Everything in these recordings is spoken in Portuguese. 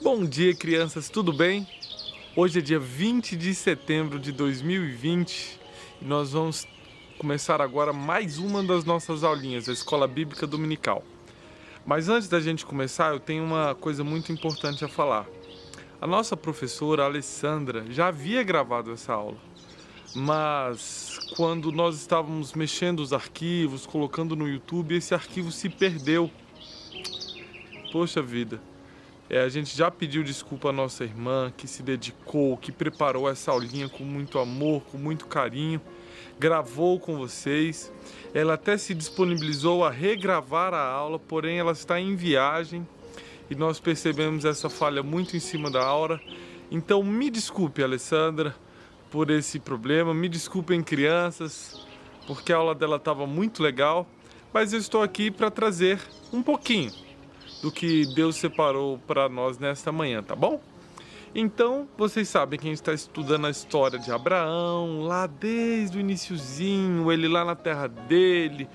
Bom dia, crianças, tudo bem? Hoje é dia 20 de setembro de 2020 e nós vamos começar agora mais uma das nossas aulinhas da Escola Bíblica Dominical. Mas antes da gente começar, eu tenho uma coisa muito importante a falar. A nossa professora Alessandra já havia gravado essa aula, mas quando nós estávamos mexendo os arquivos, colocando no YouTube, esse arquivo se perdeu. Poxa vida! A gente já pediu desculpa à nossa irmã, que se dedicou, que preparou essa aulinha com muito amor, com muito carinho, gravou com vocês. Ela até se disponibilizou a regravar a aula, porém ela está em viagem e nós percebemos essa falha muito em cima da hora. Então me desculpe, Alessandra, por esse problema, me desculpem, crianças, porque a aula dela estava muito legal, mas eu estou aqui para trazer um pouquinho do que Deus separou para nós nesta manhã, tá bom? Então, vocês sabem que a gente está estudando a história de Abraão, lá desde o iniciozinho, ele lá na terra dele,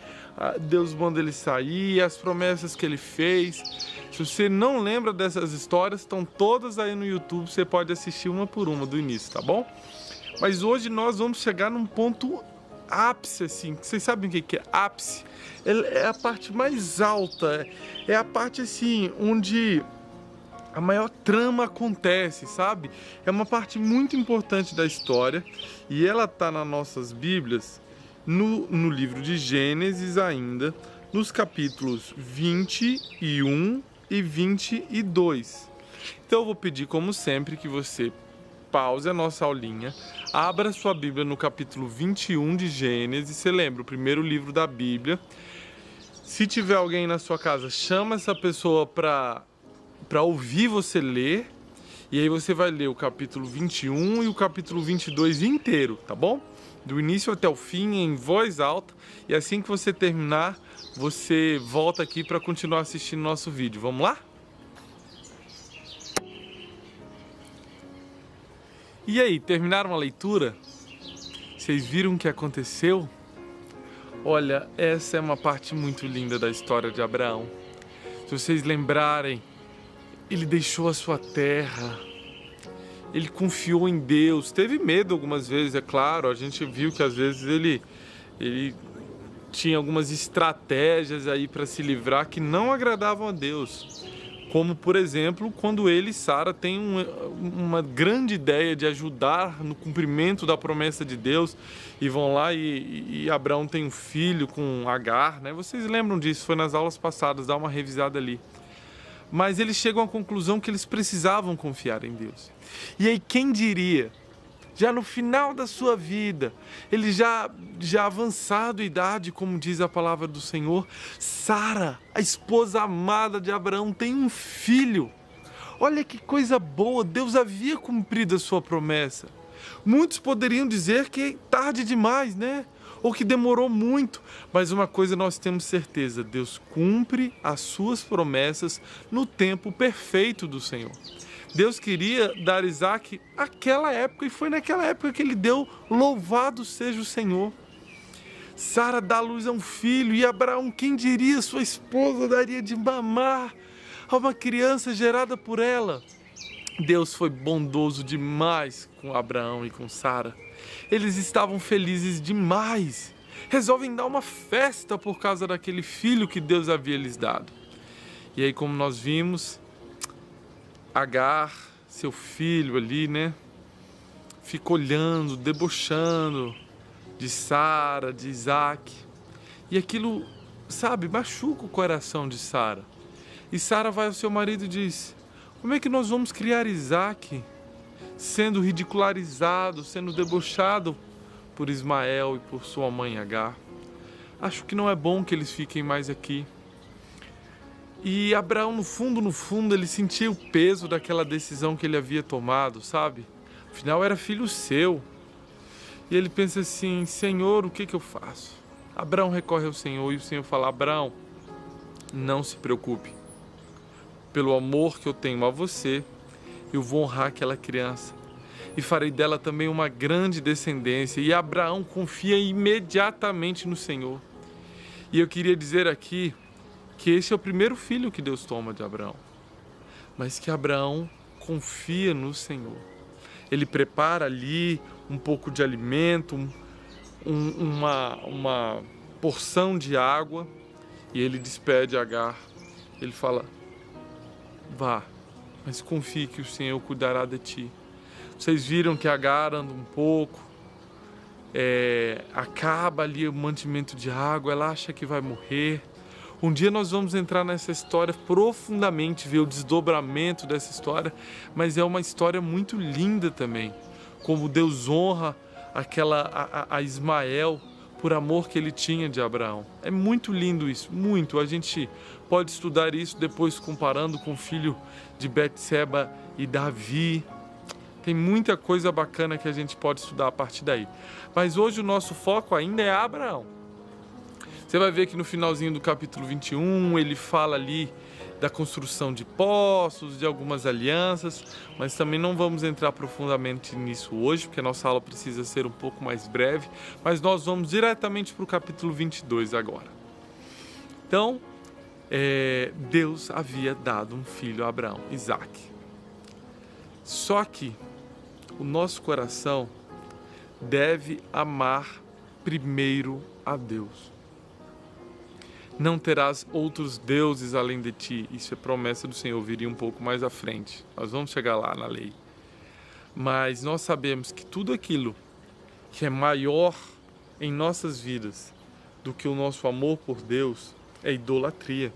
Deus manda ele sair, as promessas que ele fez. Se você não lembra dessas histórias, estão todas aí no YouTube, você pode assistir uma por uma do início, tá bom? Mas hoje nós vamos chegar num ponto ápice, assim. Vocês sabem o que é ápice? É a parte mais alta, é a parte assim onde a maior trama acontece, sabe? É uma parte muito importante da história e ela tá nas nossas Bíblias no livro de Gênesis ainda, nos capítulos 21 e 22. Então eu vou pedir, como sempre, que você pause a nossa aulinha, abra sua Bíblia no capítulo 21 de Gênesis. Você lembra, o primeiro livro da Bíblia. Se tiver alguém na sua casa, chama essa pessoa para ouvir você ler. E aí você vai ler o capítulo 21 e o capítulo 22 inteiro, tá bom? Do início até o fim, em voz alta. E assim que você terminar, você volta aqui para continuar assistindo nosso vídeo. Vamos lá? E aí, terminaram a leitura? Vocês viram o que aconteceu? Olha, essa é uma parte muito linda da história de Abraão. Se vocês lembrarem, ele deixou a sua terra, ele confiou em Deus, teve medo algumas vezes, é claro, a gente viu que às vezes ele tinha algumas estratégias aí para se livrar que não agradavam a Deus. Como, por exemplo, quando ele e Sara têm uma grande ideia de ajudar no cumprimento da promessa de Deus e vão lá e Abraão tem um filho com Agar, né? Vocês lembram disso, foi nas aulas passadas, dá uma revisada ali. Mas eles chegam à conclusão que eles precisavam confiar em Deus. E aí quem diria, já no final da sua vida, ele já avançado em idade, como diz a palavra do Senhor, Sara, a esposa amada de Abraão, tem um filho. Olha que coisa boa, Deus havia cumprido a sua promessa. Muitos poderiam dizer que tarde demais, né? Ou que demorou muito, mas uma coisa nós temos certeza, Deus cumpre as suas promessas no tempo perfeito do Senhor. Deus queria dar a Isaac aquela época e foi naquela época que ele deu, louvado seja o Senhor. Sara dá luz a um filho e Abraão, quem diria, sua esposa daria de mamar a uma criança gerada por ela. Deus foi bondoso demais com Abraão e com Sara. Eles estavam felizes demais. Resolvem dar uma festa por causa daquele filho que Deus havia lhes dado. E aí, como nós vimos, Agar, seu filho ali, né, fica olhando, debochando de Sara, de Isaac. E aquilo, sabe, machuca o coração de Sara. E Sara vai ao seu marido e diz: como é que nós vamos criar Isaac sendo ridicularizado, sendo debochado por Ismael e por sua mãe Agar? Acho que não é bom que eles fiquem mais aqui. E Abraão, no fundo, ele sentia o peso daquela decisão que ele havia tomado, sabe? Afinal, era filho seu. E ele pensa assim: Senhor, o que eu faço? Abraão recorre ao Senhor e o Senhor fala: Abraão, não se preocupe. Pelo amor que eu tenho a você, eu vou honrar aquela criança. E farei dela também uma grande descendência. E Abraão confia imediatamente no Senhor. E eu queria dizer aqui que esse é o primeiro filho que Deus toma de Abraão. Mas que Abraão confia no Senhor. Ele prepara ali um pouco de alimento, uma porção de água, e ele despede Agar. Ele fala: vá, mas confie que o Senhor cuidará de ti. Vocês viram que Agar anda um pouco, acaba ali o mantimento de água, ela acha que vai morrer. Um dia nós vamos entrar nessa história profundamente, ver o desdobramento dessa história, mas é uma história muito linda também, como Deus honra a Ismael por amor que ele tinha de Abraão. É muito lindo isso, muito. A gente pode estudar isso depois comparando com o filho de Betseba e Davi. Tem muita coisa bacana que a gente pode estudar a partir daí. Mas hoje o nosso foco ainda é Abraão. Você vai ver que no finalzinho do capítulo 21, ele fala ali da construção de poços, de algumas alianças, mas também não vamos entrar profundamente nisso hoje, porque a nossa aula precisa ser um pouco mais breve, mas nós vamos diretamente para o capítulo 22 agora. Então, Deus havia dado um filho a Abraão, Isaac. Só que o nosso coração deve amar primeiro a Deus. Não terás outros deuses além de ti. Isso é promessa do Senhor, viria um pouco mais à frente. Nós vamos chegar lá na lei. Mas nós sabemos que tudo aquilo que é maior em nossas vidas do que o nosso amor por Deus é idolatria.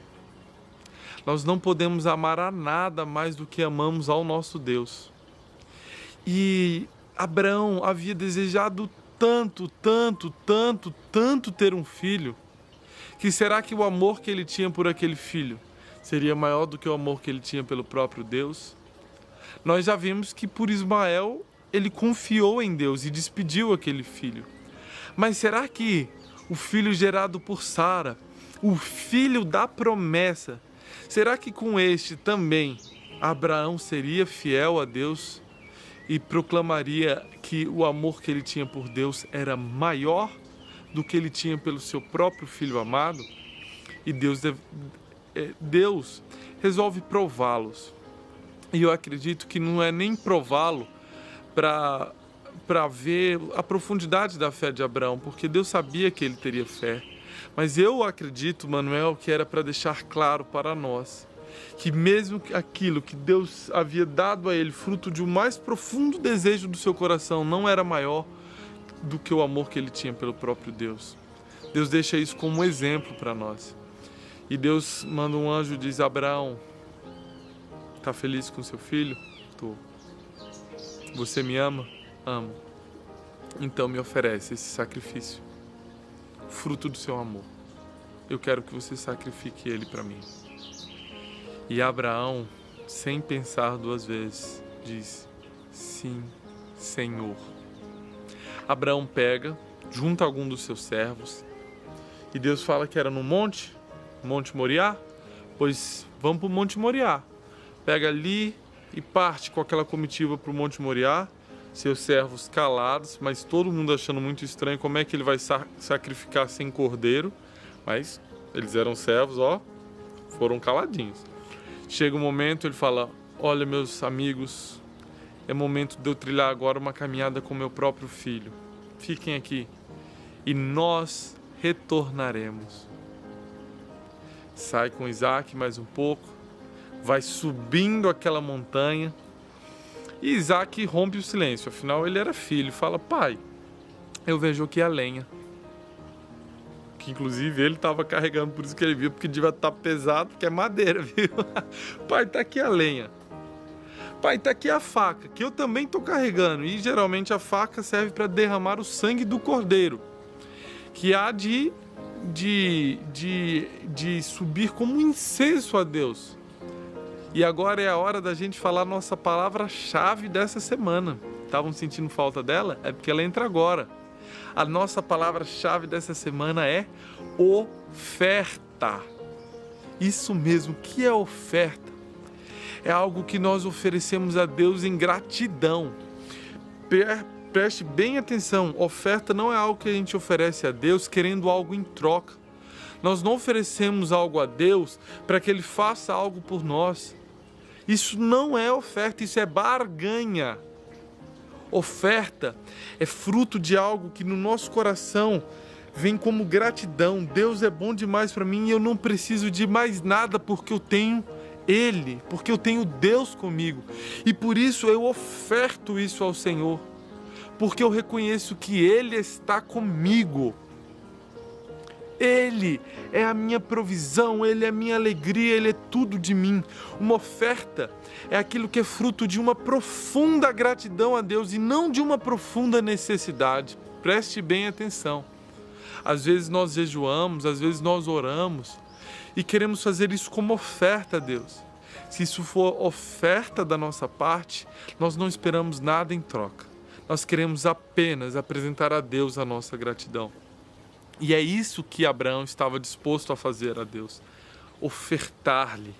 Nós não podemos amar a nada mais do que amamos ao nosso Deus. E Abraão havia desejado tanto ter um filho, que será que o amor que ele tinha por aquele filho seria maior do que o amor que ele tinha pelo próprio Deus? Nós já vimos que por Ismael ele confiou em Deus e despediu aquele filho. Mas será que o filho gerado por Sara, o filho da promessa, será que com este também Abraão seria fiel a Deus e proclamaria que o amor que ele tinha por Deus era maior do que ele tinha pelo seu próprio filho amado? E Deus resolve prová-los. E eu acredito que não é nem prová-lo para ver a profundidade da fé de Abraão, porque Deus sabia que ele teria fé. Mas eu acredito, Manuel, que era para deixar claro para nós que mesmo aquilo que Deus havia dado a ele, fruto de um mais profundo desejo do seu coração, não era maior do que o amor que ele tinha pelo próprio Deus. Deus deixa isso como um exemplo para nós. E Deus manda um anjo e diz: Abraão, está feliz com seu filho? Tô. Você me ama? Amo. Então me oferece esse sacrifício, fruto do seu amor. Eu quero que você sacrifique ele para mim. E Abraão, sem pensar duas vezes, diz: sim, Senhor. Abraão pega, junta algum dos seus servos, e Deus fala que era no Monte Moriá, pois vamos para o Monte Moriá. Pega ali e parte com aquela comitiva para o Monte Moriá, seus servos calados, mas todo mundo achando muito estranho como é que ele vai sacrificar sem cordeiro, mas eles eram servos, foram caladinhos. Chega um momento, ele fala: olha, meus amigos, é momento de eu trilhar agora uma caminhada com meu próprio filho. Fiquem aqui e nós retornaremos. Sai com Isaac mais um pouco, vai subindo aquela montanha e Isaac rompe o silêncio. Afinal, ele era filho. Fala: pai, eu vejo aqui a lenha. Que inclusive ele estava carregando, por isso que ele viu, porque devia estar pesado, porque é madeira, viu? Pai, tá aqui a lenha. Pai, tá aqui a faca, que eu também estou carregando. E geralmente a faca serve para derramar o sangue do cordeiro, que há de subir como um incenso a Deus. E agora é a hora da gente falar a nossa palavra-chave dessa semana. Estavam sentindo falta dela? É porque ela entra agora. A nossa palavra-chave dessa semana é oferta. Isso mesmo, o que é oferta? É algo que nós oferecemos a Deus em gratidão. Preste bem atenção, oferta não é algo que a gente oferece a Deus querendo algo em troca. Nós não oferecemos algo a Deus para que Ele faça algo por nós. Isso não é oferta, isso é barganha. Oferta é fruto de algo que no nosso coração vem como gratidão. Deus é bom demais para mim e eu não preciso de mais nada porque eu tenho Ele, porque eu tenho Deus comigo. E por isso eu oferto isso ao Senhor, porque eu reconheço que Ele está comigo. Ele é a minha provisão, Ele é a minha alegria, Ele é tudo de mim. Uma oferta é aquilo que é fruto de uma profunda gratidão a Deus e não de uma profunda necessidade. Preste bem atenção. Às vezes nós jejuamos, às vezes nós oramos e queremos fazer isso como oferta a Deus. Se isso for oferta da nossa parte, nós não esperamos nada em troca. Nós queremos apenas apresentar a Deus a nossa gratidão. E é isso que Abraão estava disposto a fazer a Deus. Ofertar-lhe,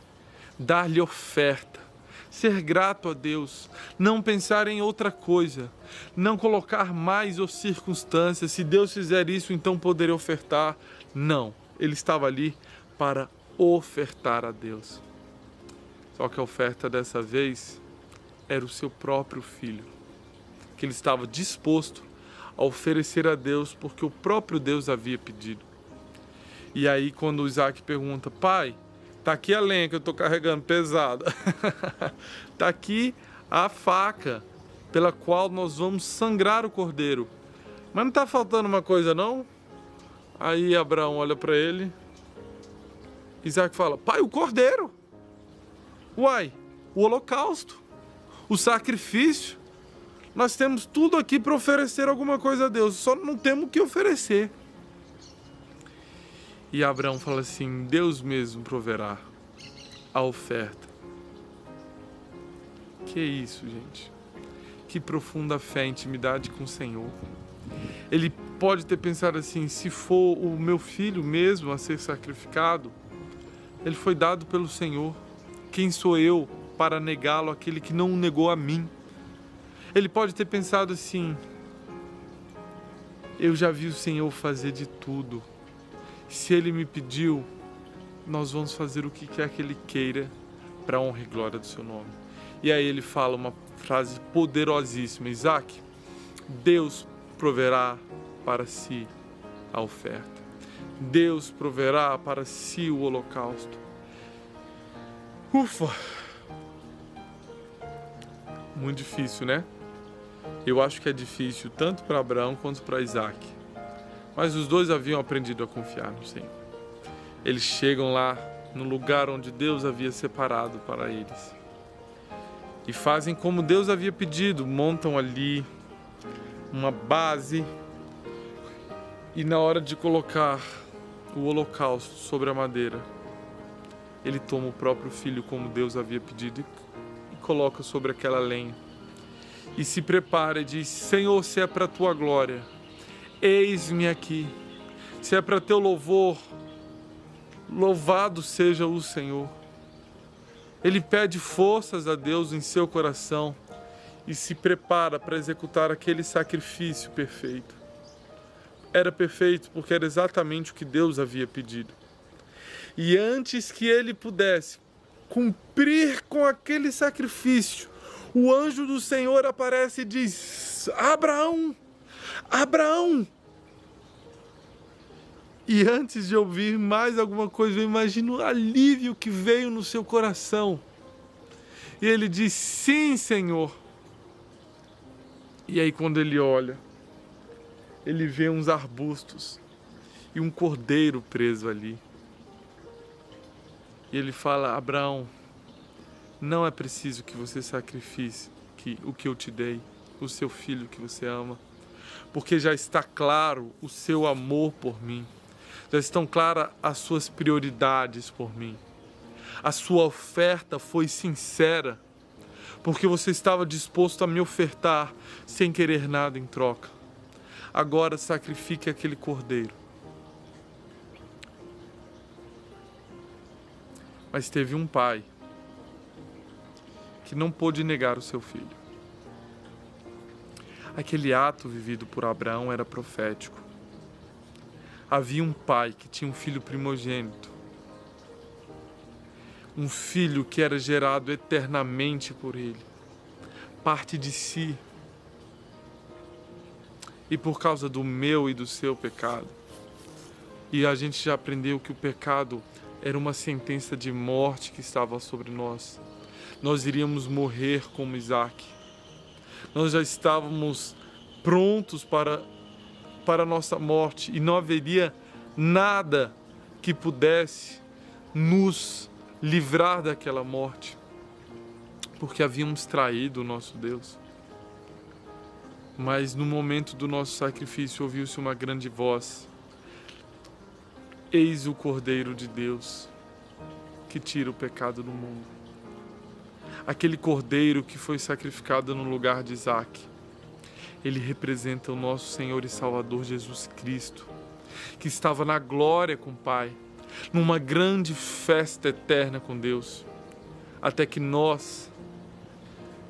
dar-lhe oferta, ser grato a Deus, não pensar em outra coisa, não colocar mais ou circunstâncias. Se Deus fizer isso, então poderei ofertar. Não, ele estava ali para ofertar a Deus. Só que a oferta dessa vez era o seu próprio filho, que ele estava disposto a oferecer a Deus porque o próprio Deus havia pedido. E aí quando Isaac pergunta: pai, tá aqui a lenha que eu estou carregando pesada, tá aqui a faca pela qual nós vamos sangrar o cordeiro, mas não está faltando uma coisa não? Aí Abraão olha para ele, Isaac fala: pai, o cordeiro. Uai, o holocausto, o sacrifício. Nós temos tudo aqui para oferecer alguma coisa a Deus, só não temos o que oferecer. E Abraão fala assim: Deus mesmo proverá a oferta. Que isso, gente? Que profunda fé, intimidade com o Senhor. Ele pode ter pensado assim: se for o meu filho mesmo a ser sacrificado, ele foi dado pelo Senhor. Quem sou eu para negá-lo, aquele que não o negou a mim? Ele pode ter pensado assim: eu já vi o Senhor fazer de tudo. Se Ele me pediu, nós vamos fazer o que quer que Ele queira para a honra e glória do seu nome. E aí ele fala uma frase poderosíssima: Isaac, Deus proverá para si a oferta. Deus proverá para si o holocausto. Ufa! Muito difícil, né? Eu acho que é difícil tanto para Abraão quanto para Isaac. Mas os dois haviam aprendido a confiar no Senhor. Eles chegam lá no lugar onde Deus havia separado para eles. E fazem como Deus havia pedido. Montam ali uma base. E na hora de colocar o holocausto sobre a madeira, ele toma o próprio filho como Deus havia pedido e coloca sobre aquela lenha. E se prepara e diz: Senhor, se é para a tua glória, eis-me aqui. Se é para teu louvor, louvado seja o Senhor. Ele pede forças a Deus em seu coração e se prepara para executar aquele sacrifício perfeito. Era perfeito porque era exatamente o que Deus havia pedido. E antes que ele pudesse cumprir com aquele sacrifício, o anjo do Senhor aparece e diz: Abraão, Abraão. E antes de ouvir mais alguma coisa, eu imagino o alívio que veio no seu coração. E ele diz: sim, Senhor. E aí quando ele olha, ele vê uns arbustos e um cordeiro preso ali. E ele fala: Abraão, não é preciso que você sacrifique o que eu te dei, o seu filho que você ama, porque já está claro o seu amor por mim, já estão claras as suas prioridades por mim. A sua oferta foi sincera, porque você estava disposto a me ofertar sem querer nada em troca. Agora sacrifique aquele cordeiro. Mas teve um pai que não pôde negar o seu filho. Aquele ato vivido por Abraão era profético. Havia um pai que tinha um filho primogênito. um filho que era gerado eternamente por ele, parte de si, e por causa do meu e do seu pecado. E a gente já aprendeu que o pecado era uma sentença de morte que estava sobre nós. Nós iríamos morrer como Isaac. Nós já estávamos prontos para a nossa morte e não haveria nada que pudesse nos livrar daquela morte, porque havíamos traído o nosso Deus. Mas no momento do nosso sacrifício ouviu-se uma grande voz: eis o Cordeiro de Deus que tira o pecado do mundo. Aquele Cordeiro que foi sacrificado no lugar de Isaac, ele representa o nosso Senhor e Salvador Jesus Cristo, que estava na glória com o Pai, numa grande festa eterna com Deus, até que nós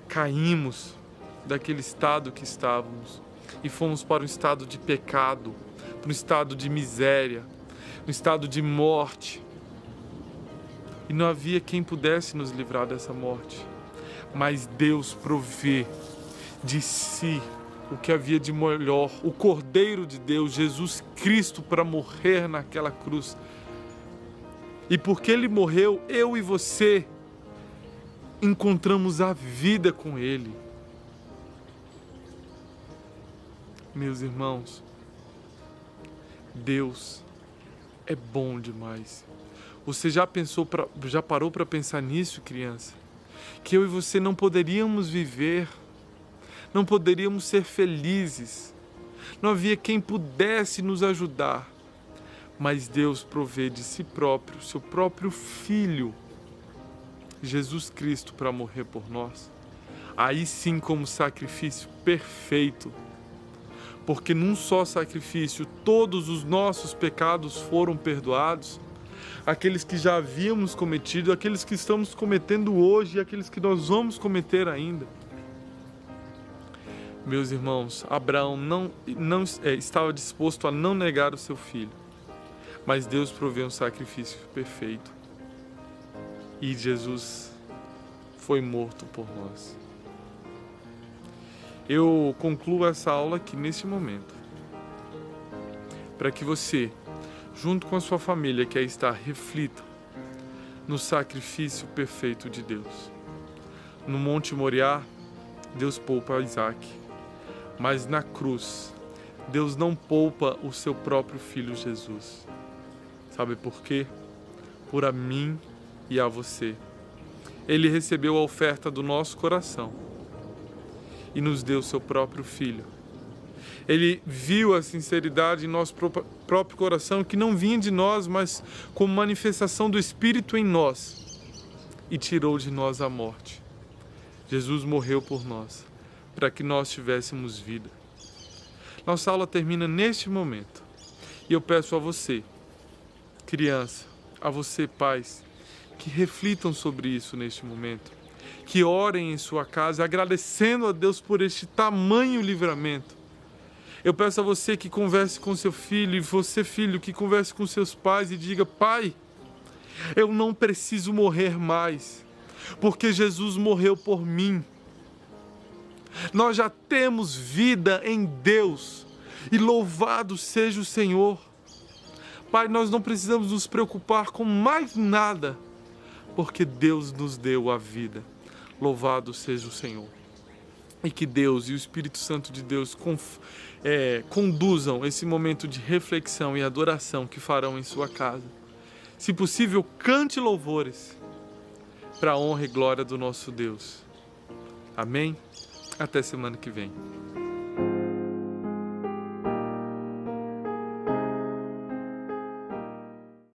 caímos daquele estado que estávamos e fomos para um estado de pecado, para um estado de miséria, um estado de morte. E não havia quem pudesse nos livrar dessa morte, mas Deus provê de si o que havia de melhor, o Cordeiro de Deus, Jesus Cristo, para morrer naquela cruz. E porque Ele morreu, eu e você encontramos a vida com Ele. Meus irmãos, Deus é bom demais. Você já parou para pensar nisso, criança? Que eu e você não poderíamos viver, não poderíamos ser felizes, não havia quem pudesse nos ajudar, mas Deus provê de si próprio, seu próprio Filho, Jesus Cristo, para morrer por nós. Aí sim, como sacrifício perfeito, porque num só sacrifício todos os nossos pecados foram perdoados, aqueles que já havíamos cometido, aqueles que estamos cometendo hoje e aqueles que nós vamos cometer ainda. Meus irmãos, Abraão não estava disposto a não negar o seu filho, mas Deus proveu um sacrifício perfeito e Jesus foi morto por nós. Eu concluo essa aula aqui neste momento, para que você, junto com a sua família que aí está, reflita no sacrifício perfeito de Deus. No Monte Moriá, Deus poupa Isaac, mas na cruz, Deus não poupa o seu próprio Filho Jesus. Sabe por quê? Por a mim e a você. Ele recebeu a oferta do nosso coração e nos deu seu próprio Filho. Ele viu a sinceridade em nosso próprio coração, que não vinha de nós, mas como manifestação do Espírito em nós, e tirou de nós a morte. Jesus morreu por nós, para que nós tivéssemos vida. Nossa aula termina neste momento, e eu peço a você, criança, a você, pais, que reflitam sobre isso neste momento, que orem em sua casa, agradecendo a Deus por este tamanho livramento. Eu peço a você que converse com seu filho, e você, filho, que converse com seus pais e diga: pai, eu não preciso morrer mais, porque Jesus morreu por mim. Nós já temos vida em Deus, e louvado seja o Senhor. Pai, nós não precisamos nos preocupar com mais nada, porque Deus nos deu a vida. Louvado seja o Senhor. E que Deus e o Espírito Santo de Deus conduzam esse momento de reflexão e adoração que farão em sua casa. Se possível, cante louvores para a honra e glória do nosso Deus. Amém? Até semana que vem.